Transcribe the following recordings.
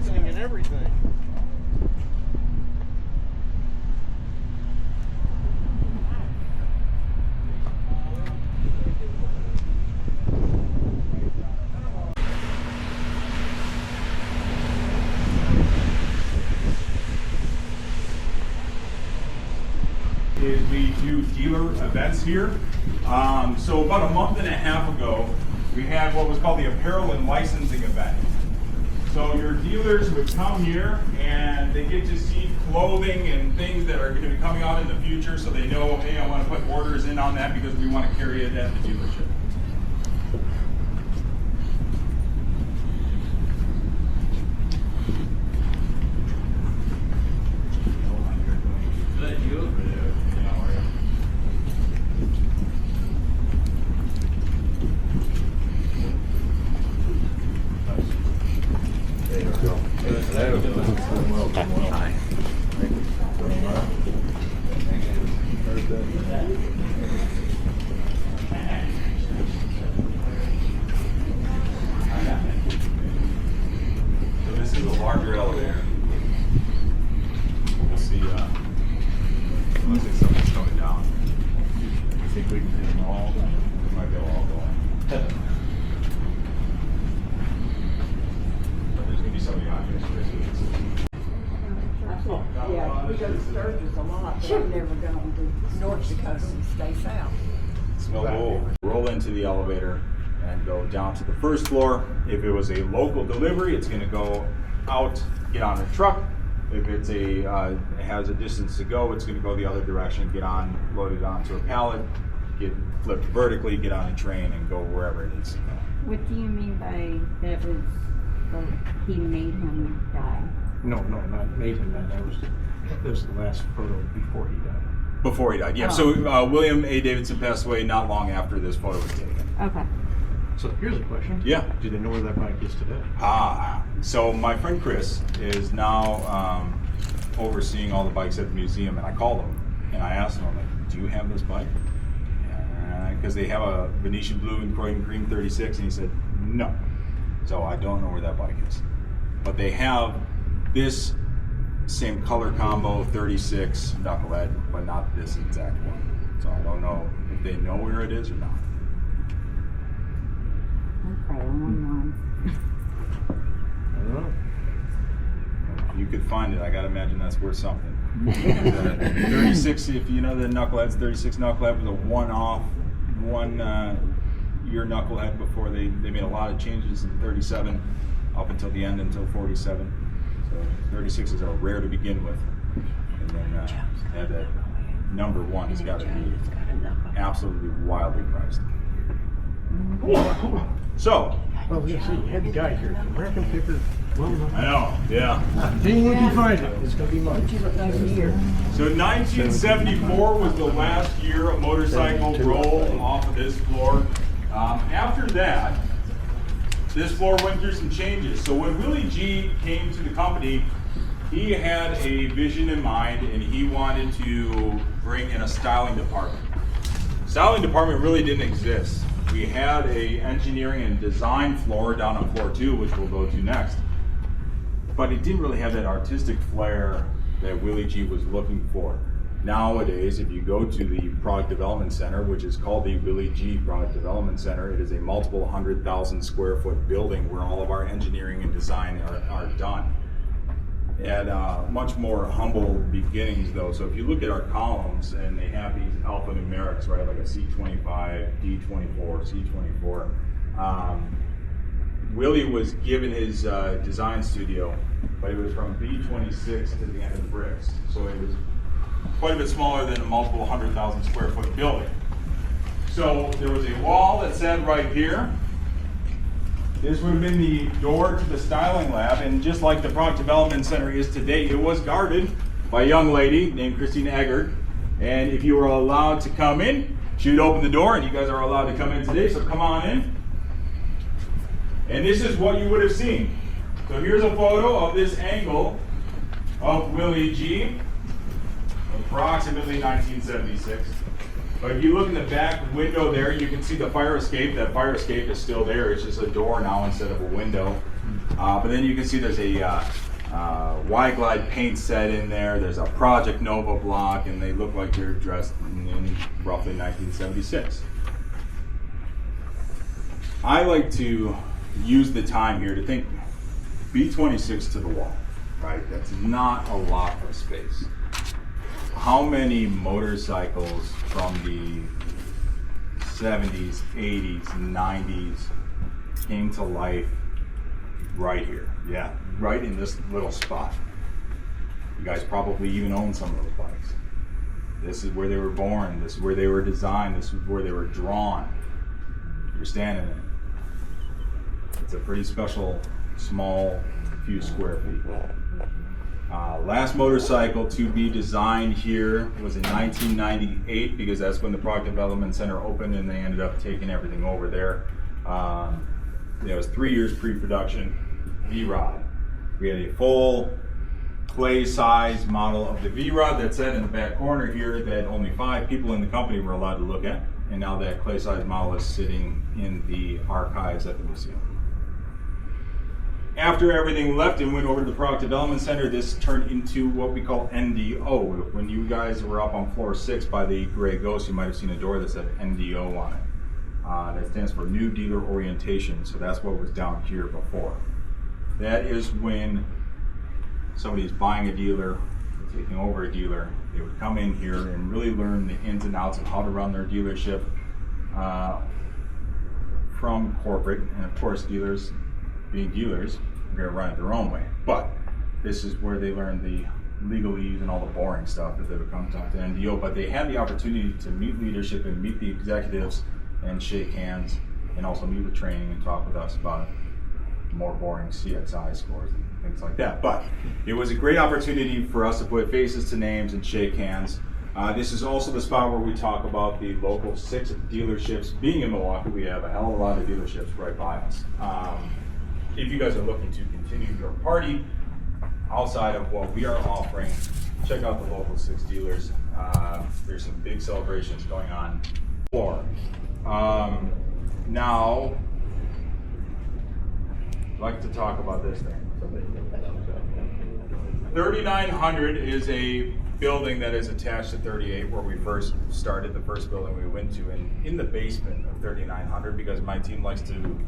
fencing and everything. Is we do dealer events here. So about a month and a half ago, we had what was called the apparel and licensing event. So your dealers would come here and they get to see clothing and things that are going to be coming out in the future, so they know, hey, I want to put orders in on that because we want to carry it at the dealership. So this is a larger elevator. We'll see, looks like something's coming down. I think we can do them all. We might be able to all go in. But there's going to be somebody on here, so there's Yeah, we go to Sturgis a lot, but I've never gone to North Dakota and stay south. smell old. Roll into the elevator and go down to the first floor. If it was a local delivery, it's going to go out, get on a truck. If it's a has a distance to go, it's going to go the other direction, get on, loaded onto a pallet, get flipped vertically, get on a train, and go wherever it needs to go. What do you mean by that was he made him die? No, not made him die. That was the last photo before he died. Before he died, yeah. Oh. So William A. Davidson passed away not long after this photo was taken. Okay. So here's a question. Yeah. Do they know where that bike is today? So my friend Chris is now overseeing all the bikes at the museum, and I called him and I asked him, I'm like, do you have this bike? Because they have a Venetian blue and Croydon cream 36, and he said, no. So I don't know where that bike is. But they have this same color combo 36 knucklehead, but not this exact one. So I don't know if they know where it is or not. Okay, I'm I don't know. If you could find it, I gotta imagine that's worth something. 36, if you know the knucklehead's 36 knucklehead was a one-off, year knucklehead before they made a lot of changes in 37 up until the end, until 47. So 36s are rare to begin with. And then yeah, that number one has got to be absolutely wildly priced. So, Well, you see, you had the guy here. American picker. Well, I know, yeah. anyone can find it. It's going to be mine. So 1974 was the last year a motorcycle rolled off of this floor. After that, this floor went through some changes. So when Willie G came to the company, he had a vision in mind and he wanted to bring in a styling department. Styling department really didn't exist. We had a engineering and design floor down on floor 2, which we'll go to next. But it didn't really have that artistic flair that Willie G was looking for. Nowadays, if you go to the Product Development Center, which is called the Willie G Product Development Center, it is a multiple 100,000 square foot building where all of our engineering and design are done. At much more humble beginnings though. So if you look at our columns and they have these alphanumerics, right, like a C25, D24, C24. Willie was given his design studio, but it was from B26 to the end of the bricks. So it was quite a bit smaller than a multiple 100,000 square foot building. So there was a wall that said right here, this would have been the door to the styling lab, and just like the Product Development Center is today, it was guarded by a young lady named Christine Eggert. And if you were allowed to come in, she would open the door, and you guys are allowed to come in today, so come on in. And this is what you would have seen. So here's a photo of this angle of Willie G, approximately 1976. But if you look in the back window there, you can see the fire escape. That fire escape is still there. It's just a door now instead of a window. But then you can see there's a Y-Glide paint set in there. There's a Project Nova block, and they look like they're dressed in roughly 1976. I like to use the time here to think B26 to the wall, right? That's not a lot of space. How many motorcycles from the 70s, 80s, 90s came to life right here? Yeah, right in this little spot. You guys probably even own some of those bikes. This is where they were born. This is where they were designed. This is where they were drawn. You're standing in it. It's a pretty special, small, few square feet. Last motorcycle to be designed here was in 1998, because that's when the Product Development Center opened and they ended up taking everything over there. It was 3 years pre-production, V-Rod. We had a full clay size model of the V-Rod that sat in the back corner here that only 5 people in the company were allowed to look at. And now that clay size model is sitting in the archives at the museum. After everything left and went over to the Product Development Center, this turned into what we call NDO. When you guys were up on floor 6 by the Gray Ghost, you might have seen a door that said NDO on it. That stands for New Dealer Orientation, so that's what was down here before. That is when somebody's buying a dealer, taking over a dealer, they would come in here and really learn the ins and outs of how to run their dealership from corporate. And of course, dealers, being dealers, are going to run it their own way. But this is where they learn the legalese and all the boring stuff that they would come to NDO. But they had the opportunity to meet leadership and meet the executives and shake hands, and also meet with training and talk with us about more boring CXI scores and things like that. But it was a great opportunity for us to put faces to names and shake hands. This is also the spot where we talk about the local 6 dealerships. Being in Milwaukee, we have a hell of a lot of dealerships right by us. If you guys are looking to continue your party outside of what we are offering, check out the local 6 dealers. There's some big celebrations going on. Now, I'd like to talk about this thing. 3900 is a building that is attached to 38, where we first started, the first building we went to, and in the basement of 3900, because my team likes to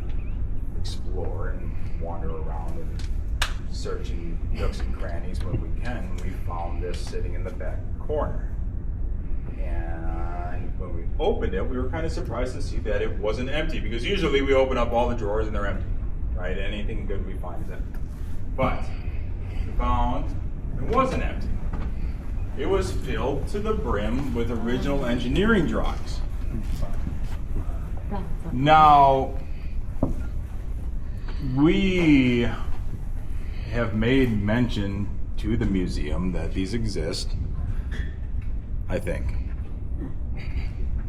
explore and wander around and search in nooks and crannies when we can, we found this sitting in the back corner. And when we opened it, we were kind of surprised to see that it wasn't empty, because usually we open up all the drawers and they're empty, right? Anything good we find is empty. But we found it wasn't empty. It was filled to the brim with original engineering drawings. Now, we have made mention to the museum that these exist, I think.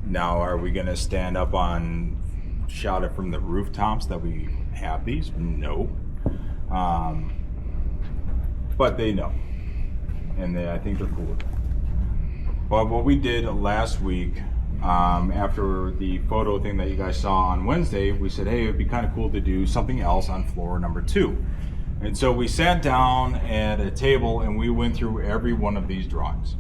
Now, are we going to stand up on, shout it from the rooftops that we have these? No. But they know. And I think they're cool with it. But what we did last week, after the photo thing that you guys saw on Wednesday, we said, hey, it'd be kind of cool to do something else on floor number 2. And so we sat down at a table and we went through every one of these drawings.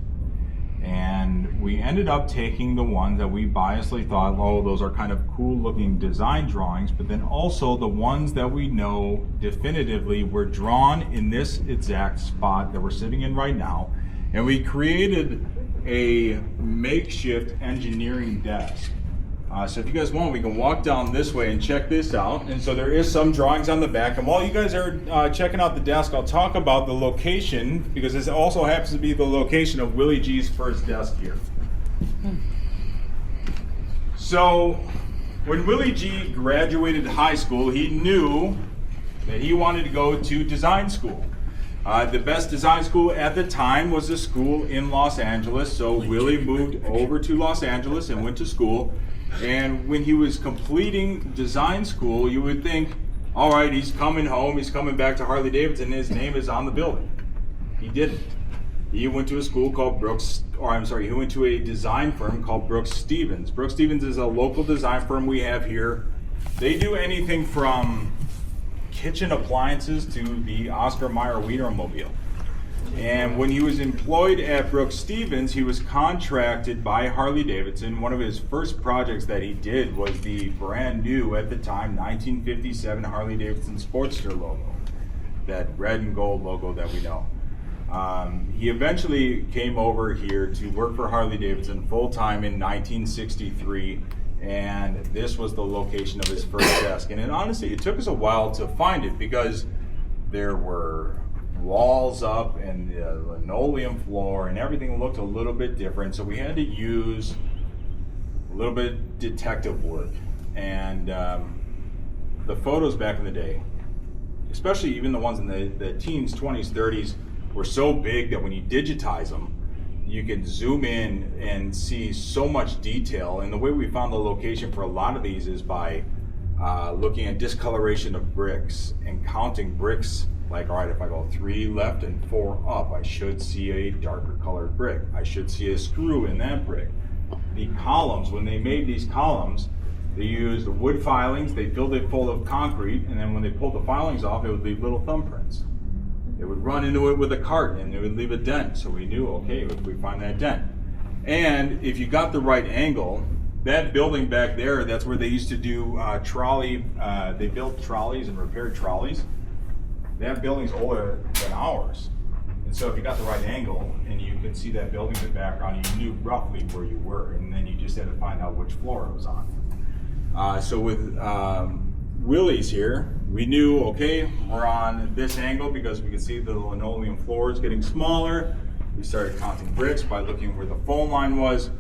And we ended up taking the ones that we biasly thought, oh, those are kind of cool looking design drawings, but then also the ones that we know definitively were drawn in this exact spot that we're sitting in right now. And we created a makeshift engineering desk. So if you guys want, we can walk down this way and check this out. And so there is some drawings on the back. And while you guys are checking out the desk, I'll talk about the location, because this also happens to be the location of Willie G's first desk here. So when Willie G graduated high school, he knew that he wanted to go to design school. The best design school at the time was a school in Los Angeles. So Willie moved over to Los Angeles and went to school. And when he was completing design school, you would think, all right, he's coming home, he's coming back to Harley Davidson, his name is on the building. He didn't. He went to a school called he went to a design firm called Brooks Stevens. Brooks Stevens is a local design firm we have here. They do anything from kitchen appliances to the Oscar Mayer Wienermobile. And when he was employed at Brooks Stevens, he was contracted by Harley Davidson. One of his first projects that he did was the brand new, at the time, 1957 Harley Davidson Sportster logo, that red and gold logo that we know. He eventually came over here to work for Harley Davidson full-time in 1963, and this was the location of his first desk. And honestly, it took us a while to find it because there were walls up and the linoleum floor and everything looked a little bit different, so we had to use a little bit of detective work. And the photos back in the day, especially even the ones in the teens, 20s, 30s, were so big that when you digitize them, you can zoom in and see so much detail. And the way we found the location for a lot of these is by looking at discoloration of bricks and counting bricks. Like, all right, if I go 3 left and 4 up, I should see a darker colored brick. I should see a screw in that brick. The columns, when they made these columns, they used wood filings, they filled it full of concrete, and then when they pulled the filings off, it would leave little thumbprints. It would run into it with a cart and it would leave a dent, so we knew, okay, if we find that dent. And if you got the right angle, that building back there, that's where they used to do they built trolleys and repaired trolleys. That building's older than ours. And so if you got the right angle and you could see that building in the background, you knew roughly where you were, and then you just had to find out which floor it was on. So with Willie's here, we knew, okay, we're on this angle because we could see the linoleum floors getting smaller. We started counting bricks by looking where the phone line was.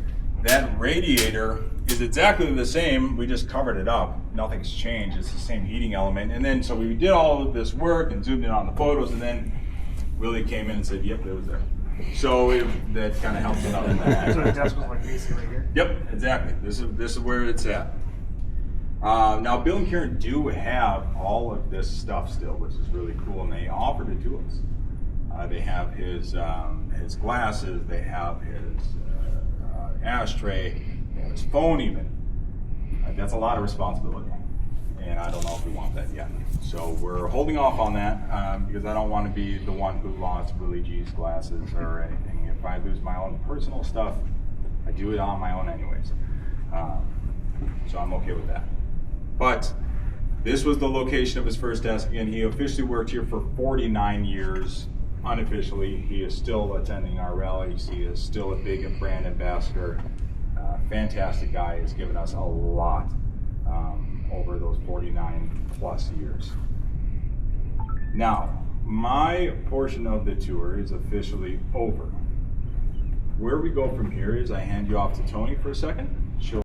That radiator is exactly the same, we just covered it up. Nothing's changed, it's the same heating element. And then, so we did all of this work and zoomed in on the photos, and then Willie came in and said, yep, it was there. So that kind of helped it out in that. So the desk was like basically right here? Yep, exactly. This is where it's at. Now, Bill and Karen do have all of this stuff still, which is really cool, and they offered it to us. They have his glasses, they have his ashtray, they have his phone even. That's a lot of responsibility, and I don't know if we want that yet. So we're holding off on that because I don't want to be the one who lost Willie G's glasses or anything. If I lose my own personal stuff, I do it on my own anyways. So I'm okay with that. But this was the location of his first desk. Again, he officially worked here for 49 years. Unofficially, he is still attending our rallies. He is still a big brand ambassador. Fantastic guy. Has given us a lot over those 49 plus years. Now, my portion of the tour is officially over. Where we go from here is I hand you off to Tony for a second. She'll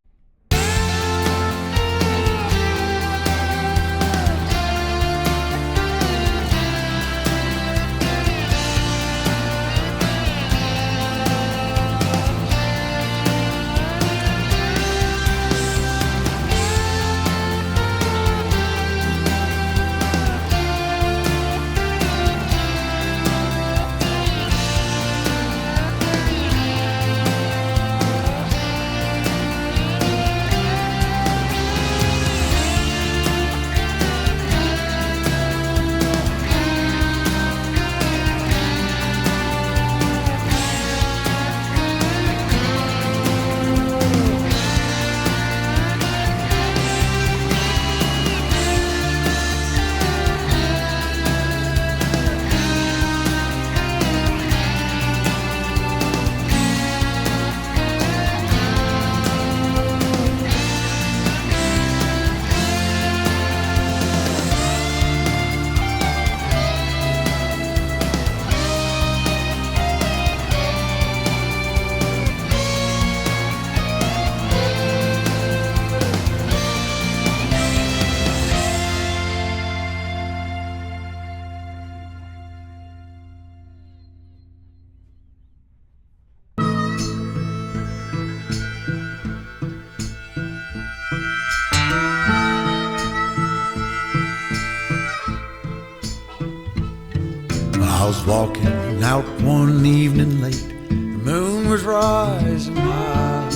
I was walking out one evening late, the moon was rising high,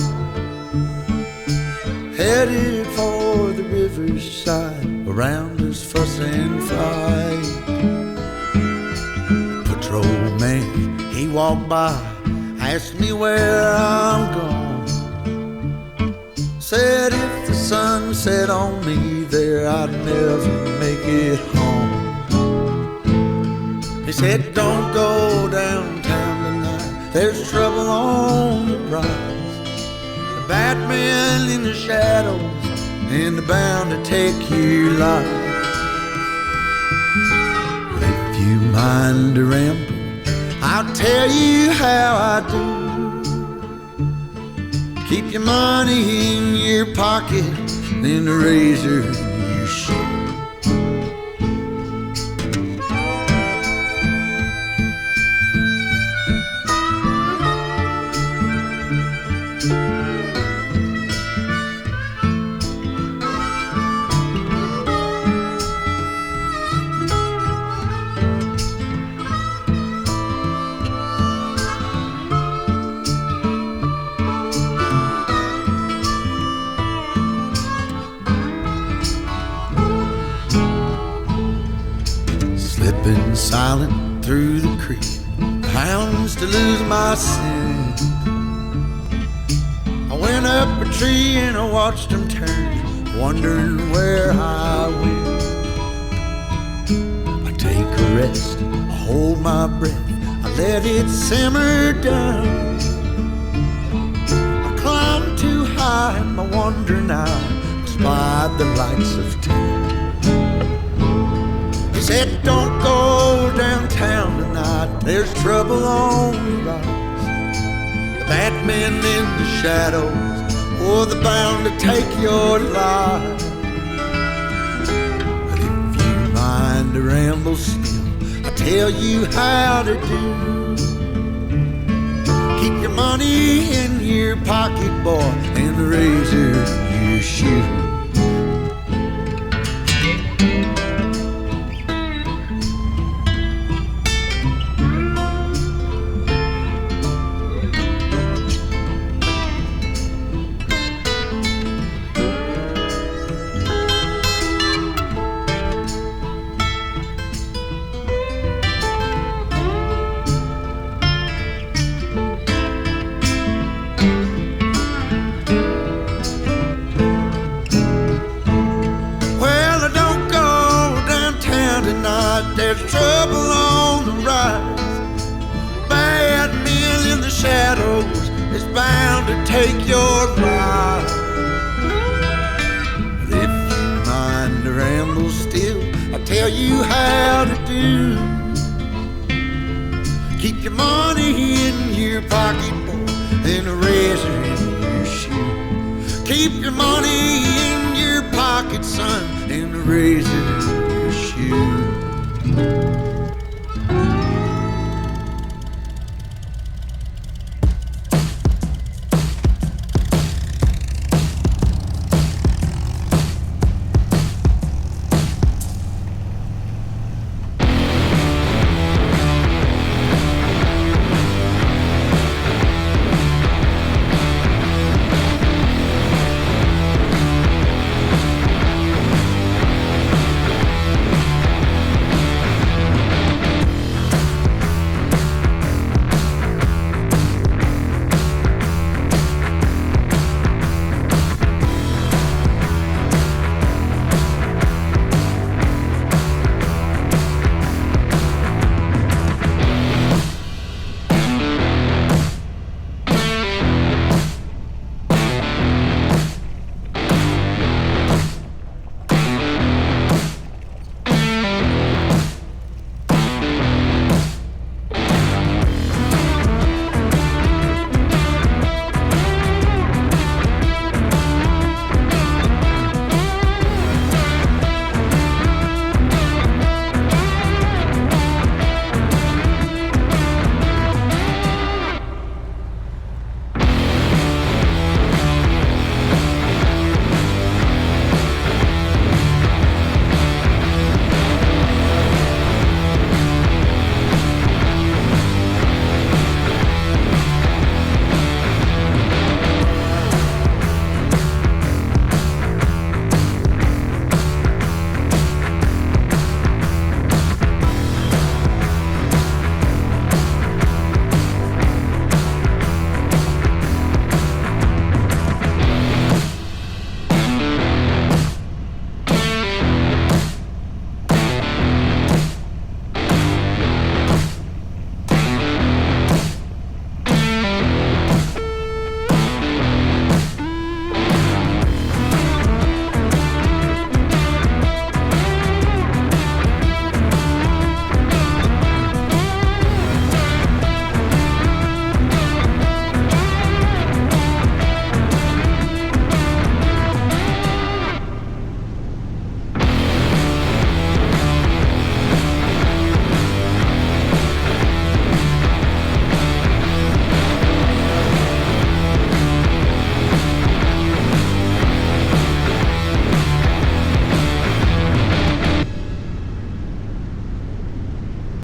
headed for the riverside, around us fussing fight. Patrolman, he walked by, asked me where I'm going. Said if the sun set on me there, I'd never make it home. He said, don't go downtown tonight, there's trouble on the rise. The bad men in the shadows, and they're bound to take your life. If you mind to ramble, I'll tell you how I do. Keep your money in your pocket, then the razor in your shoe. Slipping silent through the creek, the hounds to lose my scent. I went up a tree and I watched them turn, wondering where I went. I take a rest, I hold my breath, I let it simmer down. I climb too high in my wandering eye, spied the lights of town. He said, don't go downtown tonight, there's trouble on the rise. The bad men in the shadows, oh, they're bound to take your life. But if you mind to ramble still, I tell you how to do. Keep your money in your pocket, boy, and the razor in your shoe. There's trouble on the rise. Bad men in the shadows is bound to take your life. But if you mind to ramble still, I'll tell you how to do. Keep your money in your pocket, boy, and a razor in your shoe. Keep your money in your pocket, son, and a razor